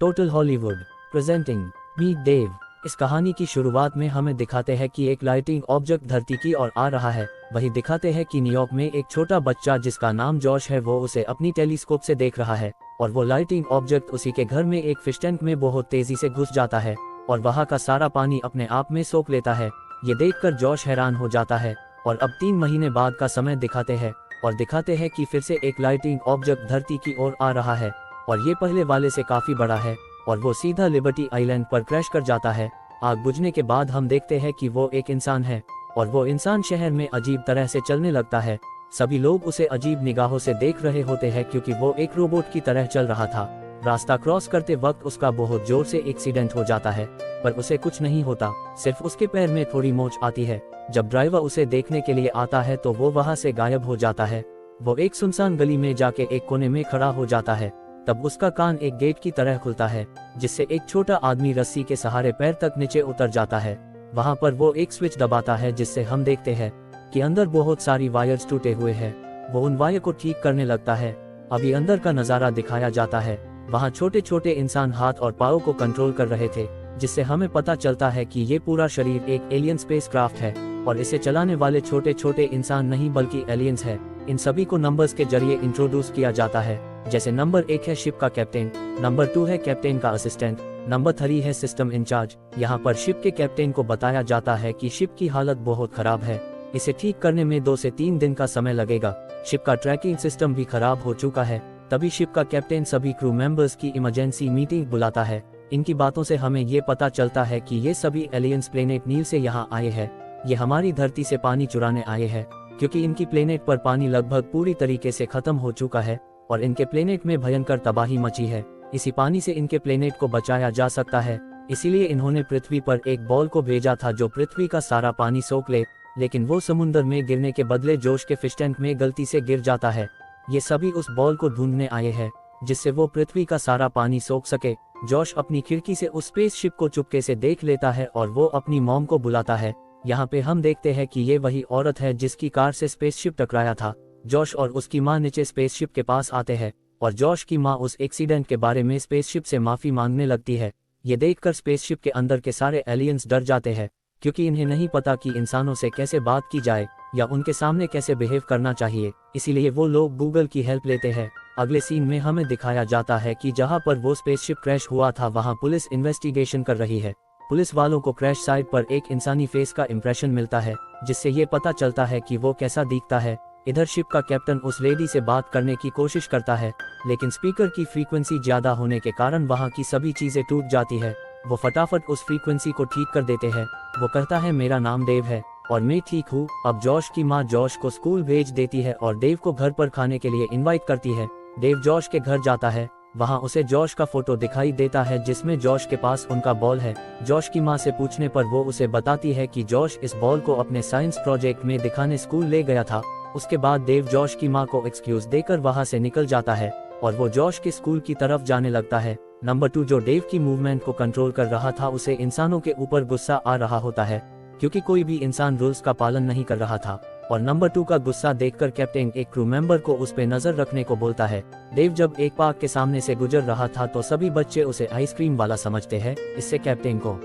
Total Hollywood presenting meet Dave. इस कहानी की शुरुआत में हमें दिखाते हैं कि एक लाइटिंग ऑब्जेक्ट धरती की ओर आ रहा है। वही दिखाते हैं कि न्यूयॉर्क में एक छोटा बच्चा जिसका नाम जॉश है वो उसे अपनी टेलीस्कोप से देख रहा है और वो लाइटिंग ऑब्जेक्ट उसी के घर में एक फिश टैंक में बहुत तेजी से घुस जाता है और वहाँ का सारा पानी अपने आप में सोख लेता है। ये देखकर जॉश हैरान हो जाता है और अब 3 महीने बाद का समय दिखाते हैं और दिखाते हैं कि फिर से एक लाइटिंग ऑब्जेक्ट धरती की ओर आ रहा है और ये पहले वाले से काफी बड़ा है और वो सीधा लिबर्टी आइलैंड पर क्रैश कर जाता है। आग बुझने के बाद हम देखते हैं कि वो एक इंसान है और वो इंसान शहर में अजीब तरह से चलने लगता है। सभी लोग उसे अजीब निगाहों से देख रहे होते हैं क्योंकि वो एक रोबोट की तरह चल रहा था। रास्ता क्रॉस करते वक्त उसका बहुत जोर से एक्सीडेंट हो जाता है पर उसे कुछ नहीं होता, सिर्फ उसके पैर में थोड़ी मोच आती है। जब ड्राइवर उसे देखने के लिए आता है तो वो वहां से गायब हो जाता है। वो एक सुनसान गली में जाके एक कोने में खड़ा हो जाता है। तब उसका कान एक गेट की तरह खुलता है जिससे एक छोटा आदमी रस्सी के सहारे पैर तक नीचे उतर जाता है। वहां पर वो एक स्विच दबाता है जिससे हम देखते हैं कि अंदर बहुत सारी वायर्स टूटे हुए हैं। वो उन वायर को ठीक करने लगता है। अभी अंदर का नजारा दिखाया जाता है। वहाँ छोटे छोटे इंसान हाथ और पाँव को कंट्रोल कर रहे थे जिससे हमें पता चलता है कि ये पूरा शरीर एक एलियन स्पेसक्राफ्ट है और इसे चलाने वाले छोटे छोटे इंसान नहीं बल्कि एलियंस है। इन सभी को नंबर्स के जरिए इंट्रोड्यूस किया जाता है, जैसे नंबर 1 है शिप का कैप्टन, नंबर 2 है कैप्टन का असिस्टेंट, नंबर 3 है सिस्टम इंचार्ज। यहाँ पर शिप के कैप्टन को बताया जाता है कि शिप की हालत बहुत खराब है, इसे ठीक करने में 2 से 3 दिन का समय लगेगा। शिप का ट्रैकिंग सिस्टम भी खराब हो चुका है। तभी शिप का कैप्टन सभी क्रू मेंबर्स की इमरजेंसी मीटिंग बुलाता है। इनकी बातों से हमें ये पता चलता है कि ये सभी एलियंस प्लेनेट नील से यहाँ आए हैं। ये हमारी धरती से पानी चुराने आए हैं क्योंकि इनकी प्लेनेट पर पानी लगभग पूरी तरीके से खत्म हो चुका है और इनके प्लेनेट में भयंकर तबाही मची है। इसी पानी से इनके प्लेनेट को बचाया जा सकता है, इसीलिए इन्होंने पृथ्वी पर एक बॉल को भेजा था जो पृथ्वी का सारा पानी सोख ले, लेकिन वो समुद्र में गिरने के बदले जोश के फिश टैंक में गलती से गिर जाता है। ये सभी उस बॉल को ढूंढने आए हैं जिससे वो पृथ्वी का सारा पानी सोख सके। जॉश अपनी खिड़की से उस स्पेसशिप को चुपके से देख लेता है और वो अपनी मॉम को बुलाता है। यहाँ पे हम देखते हैं कि ये वही औरत है जिसकी कार से स्पेसशिप टकराया था। जॉश और उसकी माँ नीचे स्पेसशिप के पास आते हैं और जॉश की माँ उस एक्सीडेंट के बारे में स्पेसशिप से माफी मांगने लगती है। ये देखकर स्पेसशिप के अंदर के सारे एलियंस डर जाते हैं क्योंकि इन्हें नहीं पता कि इंसानों से कैसे बात की जाए या उनके सामने कैसे बिहेव करना चाहिए, इसीलिए वो लोग गूगल की हेल्प लेते हैं। अगले सीन में हमें दिखाया जाता है कि जहां पर वो स्पेसशिप क्रैश हुआ था वहां पुलिस इन्वेस्टिगेशन कर रही है। पुलिस वालों को क्रैश साइट पर एक इंसानी फेस का इम्प्रेशन मिलता है जिससे ये पता चलता है कि वो कैसा दिखता है। इधर शिप का कैप्टन उस लेडी से बात करने की कोशिश करता है लेकिन स्पीकर की फ्रीक्वेंसी ज्यादा होने के कारण वहाँ की सभी चीजें टूट जाती है। वो फटाफट उस फ्रीक्वेंसी को ठीक कर देते हैं। वो कहता है मेरा नाम देव है और मैं ठीक हूँ। अब जॉश की माँ जॉश को स्कूल भेज देती है और देव को घर पर खाने के लिए इनवाइट करती है। देव जॉश के घर जाता है, वहाँ उसे जॉश का फोटो दिखाई देता है जिसमें जॉश के पास उनका बॉल है। जॉश की माँ से पूछने पर वो उसे बताती है कि जॉश इस बॉल को अपने साइंस प्रोजेक्ट में दिखाने स्कूल ले गया था। उसके बाद देव जॉश की माँ को एक्सक्यूज देकर वहाँ से निकल जाता है और वो जॉश के स्कूल की तरफ जाने लगता है। नंबर 2 जो देव की मूवमेंट को कंट्रोल कर रहा था उसे इंसानों के ऊपर गुस्सा आ रहा होता है क्योंकि कोई भी इंसान रूल्स का पालन नहीं कर रहा था और नंबर 2 का गुस्सा देखकर कैप्टन एक क्रू मेंबर को उस पे नजर रखने को बोलता है। देव जब एक पार्क के सामने से गुजर रहा था तो सभी बच्चे उसे आइसक्रीम वाला समझते हैं। इससे कैप्टन को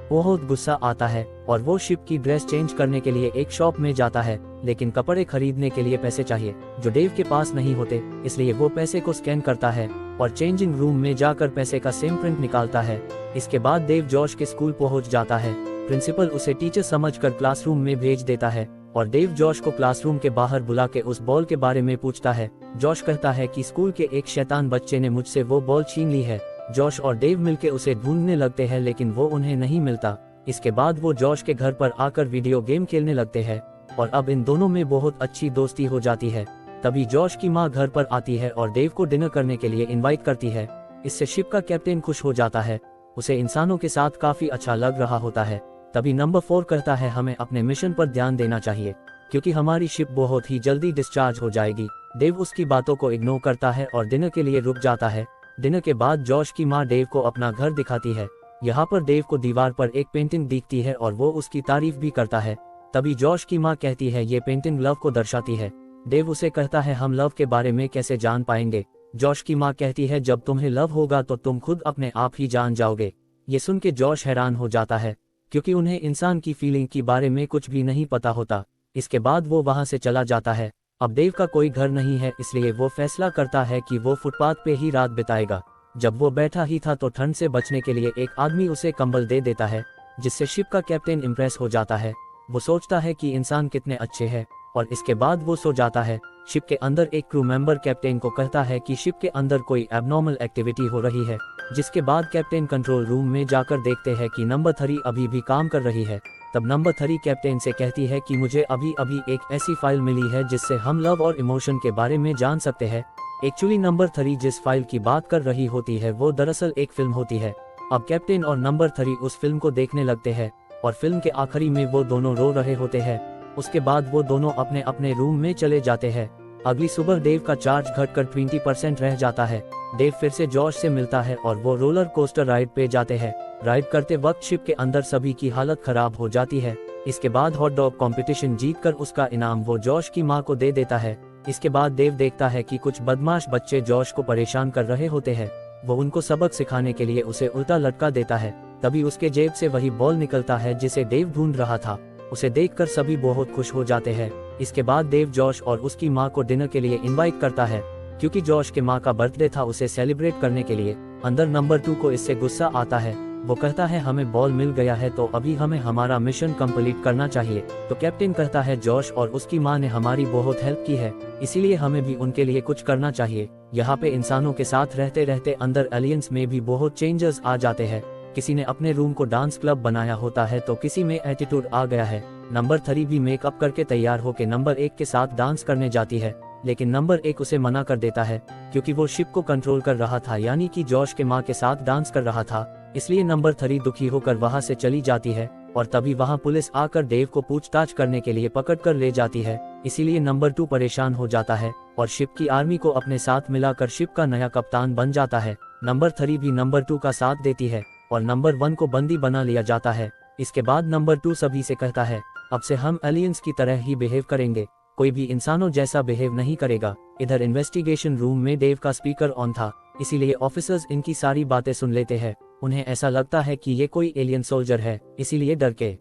बहुत गुस्सा आता है और वो शिप की ड्रेस चेंज करने के लिए एक शॉप में जाता है, लेकिन कपड़े खरीदने के लिए पैसे चाहिए जो देव के पास नहीं होते, इसलिए वो पैसे को स्कैन करता है और चेंजिंग रूम में जाकर पैसे का सेम प्रिंट निकालता है। इसके बाद देव जॉश के स्कूल पहुंच जाता है। प्रिंसिपल उसे टीचर समझकर क्लासरूम में भेज देता है और देव जॉश को क्लासरूम के बाहर बुला के उस बॉल के बारे में पूछता है। जॉश कहता है कि स्कूल के एक शैतान बच्चे ने मुझसे वो बॉल छीन ली है। जॉश और देव मिलके उसे ढूंढने लगते हैं लेकिन वो उन्हें नहीं मिलता। इसके बाद वो जॉश के घर पर आकर वीडियो गेम खेलने लगते हैं और अब इन दोनों में बहुत अच्छी दोस्ती हो जाती है। तभी जॉश की माँ घर पर आती है और देव को डिनर करने के लिए इनवाइट करती है। इससे शिप का कैप्टन खुश हो जाता है, उसे इंसानों के साथ काफी अच्छा लग रहा होता है। तभी नंबर 4 कहता है हमें अपने मिशन पर ध्यान देना चाहिए क्योंकि हमारी शिप बहुत ही जल्दी डिस्चार्ज हो जाएगी। देव उसकी बातों को इग्नोर करता है और डिनर के लिए रुक जाता है। डिनर के बाद जॉश की माँ देव को अपना घर दिखाती है। यहाँ पर देव को दीवार पर एक पेंटिंग दिखती है और वो उसकी तारीफ भी करता है। तभी जॉश की माँ कहती है ये पेंटिंग लव को दर्शाती है। देव उसे कहता है हम लव के बारे में कैसे जान पाएंगे। जॉश की माँ कहती है जब तुम्हें लव होगा तो तुम खुद अपने आप ही जान जाओगे। ये सुन के जॉश हैरान हो जाता है, क्योंकि उन्हें इंसान की फीलिंग के बारे में कुछ भी नहीं पता होता। इसके बाद वो वहाँ से चला जाता है। अब देव का कोई घर नहीं है, इसलिए वो फैसला करता है कि वो फुटपाथ पे ही रात बिताएगा। जब वो बैठा ही था तो ठंड से बचने के लिए एक आदमी उसे कंबल दे देता है, जिससे शिप का कैप्टन इम्प्रेस हो जाता है। वो सोचता है कि इंसान कितने अच्छे हैं, और इसके बाद वो सो जाता है। शिप के अंदर एक क्रू मेंबर कैप्टन को कहता है कि शिप के अंदर कोई एबनॉर्मल एक्टिविटी हो रही है, जिसके बाद कैप्टन कंट्रोल रूम में जाकर देखते हैं कि नंबर 3 अभी भी काम कर रही है। तब नंबर 3 कैप्टन से कहती है कि मुझे अभी अभी एक ऐसी फाइल मिली है जिससे हम लव और इमोशन के बारे में जान सकते हैं। एक्चुअली नंबर 3 जिस फाइल की बात कर रही होती है वो दरअसल एक फिल्म होती है। अब कैप्टन और नंबर 3 उस फिल्म को देखने लगते हैं, और फिल्म के आखिरी में वो दोनों रो रहे होते हैं। उसके बाद वो दोनों अपने अपने रूम में चले जाते हैं। अगली सुबह देव का चार्ज घटकर 20% रह जाता है। देव फिर से जॉश से मिलता है और वो रोलर कोस्टर राइड पे जाते हैं। राइड करते वक्त शिप के अंदर सभी की हालत खराब हो जाती है। इसके बाद हॉट डॉग कंपटीशन जीतकर उसका इनाम वो जॉश की मां को दे देता है। इसके बाद देव देखता है कि कुछ बदमाश बच्चे जॉश को परेशान कर रहे होते हैं। वो उनको सबक सिखाने के लिए उसे उल्टा लटका देता है। तभी उसके जेब से वही बॉल निकलता है जिसे देव ढूंढ रहा था। उसे देखकर सभी बहुत खुश हो जाते हैं। इसके बाद देव जॉश और उसकी मां को डिनर के लिए इनवाइट करता है, क्योंकि जॉश के मां का बर्थडे था उसे सेलिब्रेट करने के लिए। अंदर नंबर 2 को इससे गुस्सा आता है। वो कहता है हमें बॉल मिल गया है तो अभी हमें हमारा मिशन कंप्लीट करना चाहिए। तो कैप्टन कहता है जॉश और उसकी मां ने हमारी बहुत हेल्प की है, इसीलिए हमें भी उनके लिए कुछ करना चाहिए। यहाँ पे इंसानों के साथ रहते रहते अंदर एलियंस में भी बहुत चेंजेस आ जाते हैं। किसी ने अपने रूम को डांस क्लब बनाया होता है तो किसी में एटीट्यूड आ गया है। नंबर 3 भी मेकअप करके तैयार होकर नंबर 1 के साथ डांस करने जाती है, लेकिन नंबर 1 उसे मना कर देता है, क्योंकि वो शिप को कंट्रोल कर रहा था, यानी कि जॉश के मां के साथ डांस कर रहा था। इसलिए नंबर 3 दुखी होकर वहां से चली जाती है, और तभी वहां पुलिस आकर देव को पूछताछ करने के लिए पकड़ कर ले जाती है। इसीलिए नंबर 2 परेशान हो जाता है और शिप की आर्मी को अपने साथ मिलाकर शिप का नया कप्तान बन जाता है। नंबर 3 भी नंबर 2 का साथ देती है और नंबर 1 को बंदी बना लिया जाता है। इसके बाद नंबर 2 सभी से कहता है अब से हम एलियंस की तरह ही बिहेव करेंगे, कोई भी इंसानों जैसा बिहेव नहीं करेगा। इधर इन्वेस्टिगेशन रूम में देव का स्पीकर ऑन था, इसीलिए ऑफिसर्स इनकी सारी बातें सुन लेते हैं। उन्हें ऐसा लगता है कि ये कोई एलियन सोल्जर है, इसीलिए डर के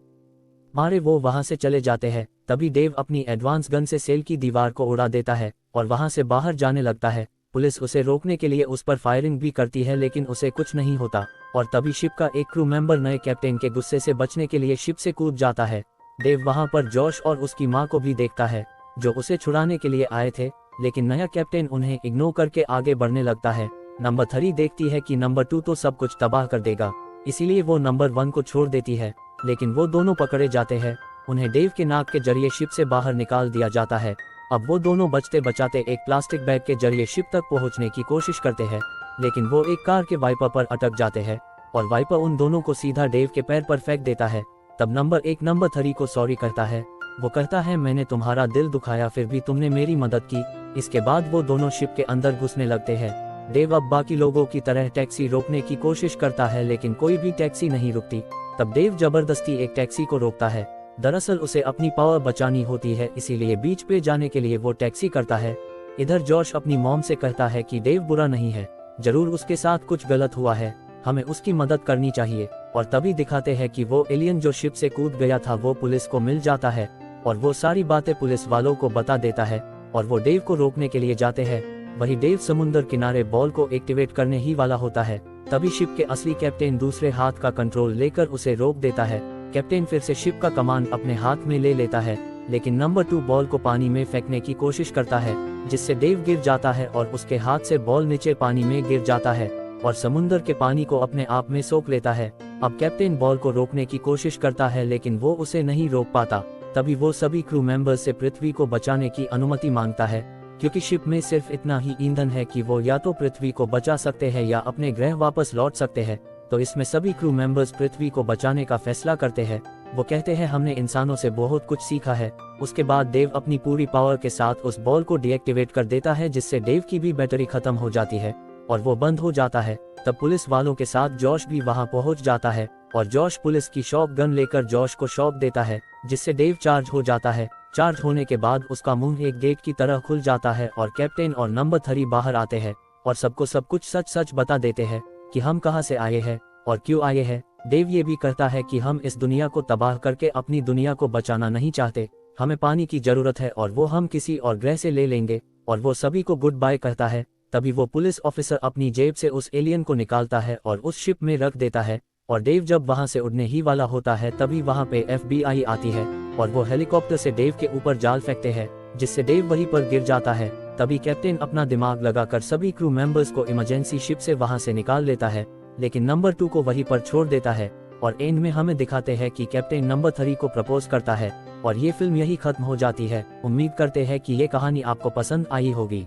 मारे वो वहां से चले जाते हैं। तभी देव अपनी एडवांस गन से सेल की दीवार को उड़ा देता है और वहां से बाहर जाने लगता है। पुलिस उसे रोकने के लिए उस पर फायरिंग भी करती है, लेकिन उसे कुछ नहीं होता। और तभी शिप का एक क्रू मेंबर नए कैप्टन के गुस्से से बचने के लिए शिप से कूद जाता है। देव वहां पर जॉश और उसकी मां को भी देखता है, जो उसे छुड़ाने के लिए आए थे, लेकिन नया कैप्टन उन्हें इग्नोर करके आगे बढ़ने लगता है। नंबर 3 देखती है कि नंबर 2 तो सब कुछ तबाह कर देगा, इसीलिए वो नंबर 1 को छोड़ देती है, लेकिन वो दोनों पकड़े जाते हैं। उन्हें देव के नाक के जरिए शिप से बाहर निकाल दिया जाता है। अब वो दोनों बचते बचाते एक प्लास्टिक बैग के जरिए शिप तक पहुंचने की कोशिश करते हैं, लेकिन वो एक कार के वाइपर पर अटक जाते हैं और वाइपर उन दोनों को सीधा देव के पैर पर फेंक देता है। तब नंबर 1 नंबर 3 को सॉरी कहता है। वो कहता है मैंने तुम्हारा दिल दुखाया, फिर भी तुमने मेरी मदद की। इसके बाद वो दोनों शिप के अंदर घुसने लगते हैं। देव अब बाकी लोगों की तरह टैक्सी रोकने की कोशिश करता है, लेकिन कोई भी टैक्सी नहीं रुकती। तब देव जबरदस्ती एक टैक्सी को रोकता है। दरअसल उसे अपनी पावर बचानी होती है, इसीलिए बीच पे जाने के लिए वो टैक्सी करता है। इधर जॉश अपनी मॉम से कहता है कि देव बुरा नहीं है, जरूर उसके साथ कुछ गलत हुआ है, हमें उसकी मदद करनी चाहिए। और तभी दिखाते हैं कि वो एलियन जो शिप से कूद गया था वो पुलिस को मिल जाता है और वो सारी बातें पुलिस वालों को बता देता है और वो देव को रोकने के लिए जाते हैं। वही देव समुद्र किनारे बॉल को एक्टिवेट करने ही वाला होता है। तभी शिप के असली कैप्टन दूसरे हाथ का कंट्रोल लेकर उसे रोक देता है। कैप्टन फिर से शिप का कमांड अपने हाथ में ले लेता है, लेकिन नंबर 2 बॉल को पानी में फेंकने की कोशिश करता है, जिससे देव गिर जाता है और उसके हाथ से बॉल नीचे पानी में गिर जाता है और समुद्र के पानी को अपने आप में सोख लेता है। अब कैप्टन बॉल को रोकने की कोशिश करता है, लेकिन वो उसे नहीं रोक पाता। तभी वो सभी क्रू मेंबर्स से पृथ्वी को बचाने की अनुमति मांगता है, क्योंकि शिप में सिर्फ इतना ही ईंधन है कि वो या तो पृथ्वी को बचा सकते हैं या अपने ग्रह वापस लौट सकते हैं। तो इसमें सभी क्रू मेंबर्स पृथ्वी को बचाने का फैसला करते हैं। वो कहते हैं हमने इंसानों से बहुत कुछ सीखा है। उसके बाद देव अपनी पूरी पावर के साथ उस बॉल को डीएक्टिवेट कर देता है, जिससे देव की भी बैटरी खत्म हो जाती है और वो बंद हो जाता है। तब पुलिस वालों के साथ जॉश भी वहां पहुंच जाता है और जॉश पुलिस की शॉट गन लेकर जॉश को शॉक देता है, जिससे देव चार्ज हो जाता है। चार्ज होने के बाद उसका मुंह एक गेट की तरह खुल जाता है और कैप्टन और नंबर 3 बाहर आते हैं। और सबको सब कुछ सच सच बता देते हैं कि हम कहाँ से आए हैं और क्यों आए हैं। डेव ये भी कहता है कि हम इस दुनिया को तबाह करके अपनी दुनिया को बचाना नहीं चाहते, हमें पानी की जरूरत है और वो हम किसी और ग्रह से ले लेंगे, और वो सभी को गुड बाय कहता है। तभी वो पुलिस ऑफिसर अपनी जेब से उस एलियन को निकालता है और उस शिप में रख देता है, और डेव जब वहां से उड़ने ही वाला होता है तभी वहां पे FBI आती है और वो हेलीकॉप्टर से डेव के ऊपर जाल फेंकते हैं, जिससे डेव वहीं पर गिर जाता है। तभी कैप्टन अपना दिमाग लगाकर सभी क्रू मेंबर्स को इमरजेंसी शिप से वहां से निकाल लेता है, लेकिन नंबर 2 को वहीं पर छोड़ देता है। और एंड में हमें दिखाते हैं कि कैप्टन नंबर 3 को प्रपोज करता है, और ये फिल्म यही खत्म हो जाती है। उम्मीद करते हैं कि ये कहानी आपको पसंद आई होगी।